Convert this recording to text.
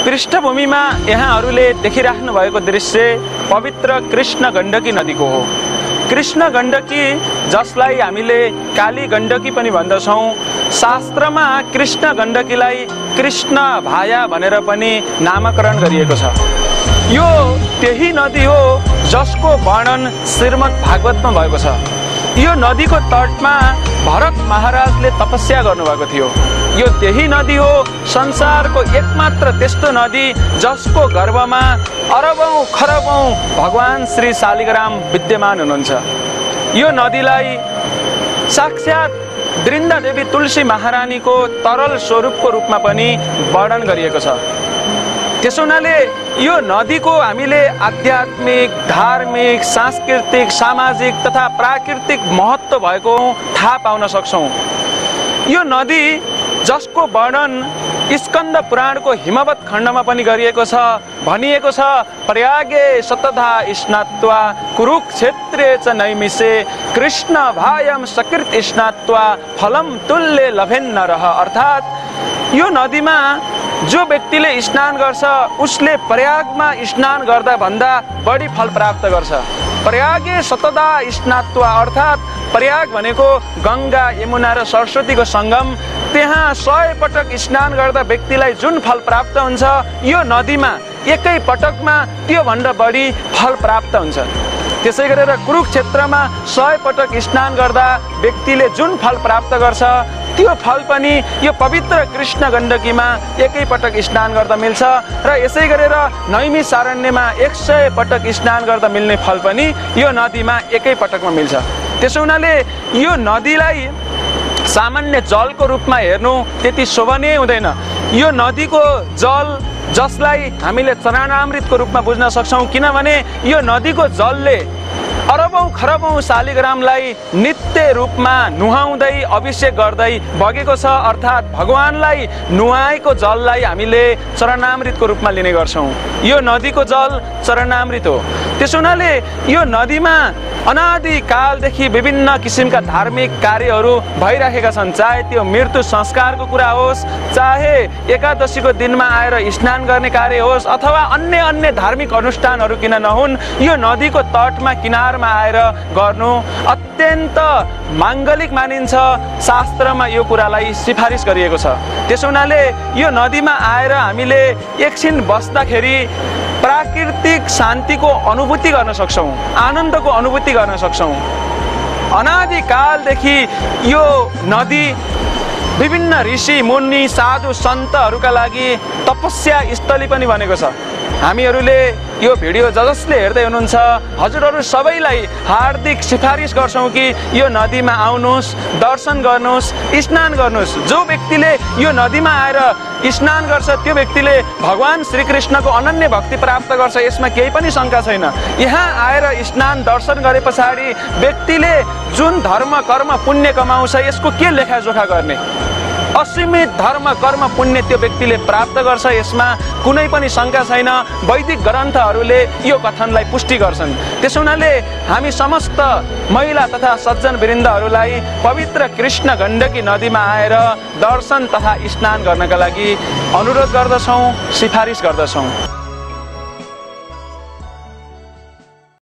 पृष्ठभूमिमा यहाँहरूले देखिराख्नु भएको दृश्य पवित्र कृष्ण गण्डकी नदीको हो। कृष्ण गण्डकी जसलाई हामीले काली गण्डकी पनि भन्दछौँ, शास्त्रमा कृष्ण गण्डकीलाई कृष्ण भाया भनेर पनि नामकरण गरिएको छ। यो त्यही नदी हो जसको वर्णन श्रीमद् भागवतमा भएको छ। यो नदीको तटमा भरत महाराजले तपस्या गर्नुभएको थियो। यो त्यही नदी हो संसारको एकमात्र त्यस्तो नदी जसको गर्भमा अरबौं खरबौं भगवान श्री शालिग्राम विद्यमान हुनुहुन्छ। यो नदीलाई साक्षात् वृन्दा देवी तुलसी महारानीको तरल स्वरूपको रूपमा पनि वर्णन गरिएको छ। त्यसो हुनाले यो नदीको हामीले आध्यात्मिक, धार्मिक, सांस्कृतिक, सामाजिक तथा प्राकृतिक महत्त्व भएको थाहा पाउन सक्छौँ। यो नदी जसको वर्णन स्कन्द पुराणको हिमवत खण्डमा पनि गरिएको छ। भनिएको छ, प्रयागे शतधा स्नात्वा कुरुक्षेत्रे च नैमिषे कृष्ण भायम सकृत स्नात्वा फलम तुल्य लभेन्नरः। अर्थात् यो नदीमा जो व्यक्तिले स्नान गर्छ उसले प्रयागमा स्नान गर्दा भन्दा बढी फल प्राप्त गर्छ। प्रयागे शतधा स्नात्वा अर्थात् प्रयाग भनेको गङ्गा, यमुना र सरस्वतीको सङ्गम। त्यहाँ 100 पटक स्नान गर्दा व्यक्तिलाई जुन फल प्राप्त हुन्छ, यो नदीमा एकै पटकमा त्यो भन्दा बढी फल प्राप्त हुन्छ। त्यसै गरेर कुरुक्षेत्रमा 100 पटक स्नान गर्दा व्यक्तिले जुन फल प्राप्त गर्छ त्यो फल पनि यो पवित्र कृष्ण गण्डकीमा एकै पटक स्नान गर्दा मिल्छ। र यसै गरेर नैमिषारण्यमा 100 पटक स्नान गर्दा मिल्ने फल पनि यो नदीमा एकै पटकमा मिल्छ। त्यसो हुनाले यो नदीलाई सामान्य जलको रूपमा हेर्नु त्यति शोभनीय हुँदैन। यो नदीको जल जसलाई हामीले चरणामृतको रूपमा बुझ्न सक्छौँ, किनभने यो नदीको जलले अरबौं खरबौं शालिग्रामलाई नित्य रूपमा नुहाउँदै अभिषेक गर्दै बगेको छ। अर्थात् भगवानलाई नुहाएको जललाई हामीले चरणामृतको रूपमा लिने गर्छौँ। यो नदीको जल चरणामृत हो। त्यसो हुनाले यो नदीमा अनादिकालदेखि विभिन्न किसिमका धार्मिक कार्यहरू भइरहेका छन्। चाहे त्यो मृत्यु संस्कारको कुरा होस्, चाहे एकादशीको दिनमा आएर स्नान गर्ने कार्य होस्, अथवा अन्य धार्मिक अनुष्ठानहरू किन नहुन्, यो नदीको तटमा किनारमा आएर गर्नु अत्यन्त माङ्गलिक मानिन्छ। शास्त्रमा यो कुरालाई सिफारिस गरिएको छ। त्यसो हुनाले यो नदीमा आएर हामीले एकछिन बस्दाखेरि प्राकृतिक शान्तिको अनुभूति गर्न सक्छौँ, आनन्दको अनुभूति गर्न सक्छौँ। अनादिकालदेखि यो नदी विभिन्न ऋषि मुनि साधु सन्तहरूका लागि तपस्या स्थली पनि बनेको छ। हामीहरूले यो भिडियो जसले हेर्दै हुनुहुन्छ हजुरहरू सबैलाई हार्दिक सिफारिस गर्छौँ कि यो नदीमा आउनुहोस्, दर्शन गर्नुहोस्, स्नान गर्नुहोस्। जो व्यक्तिले यो नदीमा आएर स्नान गर्छ त्यो व्यक्तिले भगवान श्रीकृष्णको अनन्य भक्ति प्राप्त गर्छ, यसमा केही पनि शङ्का छैन। यहाँ आएर स्नान दर्शन गरे पछाडि व्यक्तिले जुन धर्म कर्म पुण्य कमाउँछ यसको के लेखाजोखा गर्ने? असीमित धर्म कर्म पुण्य त्यो व्यक्तिले प्राप्त गर्छ, यसमा कुनै पनि शङ्का छैन। वैदिक ग्रन्थहरूले यो कथनलाई पुष्टि गर्छन्। त्यसो हुनाले हामी समस्त महिला तथा सज्जन वृन्दहरूलाई पवित्र कृष्ण गण्डकी नदीमा आएर दर्शन तथा स्नान गर्नका लागि अनुरोध गर्दछौँ, सिफारिस गर्दछौँ।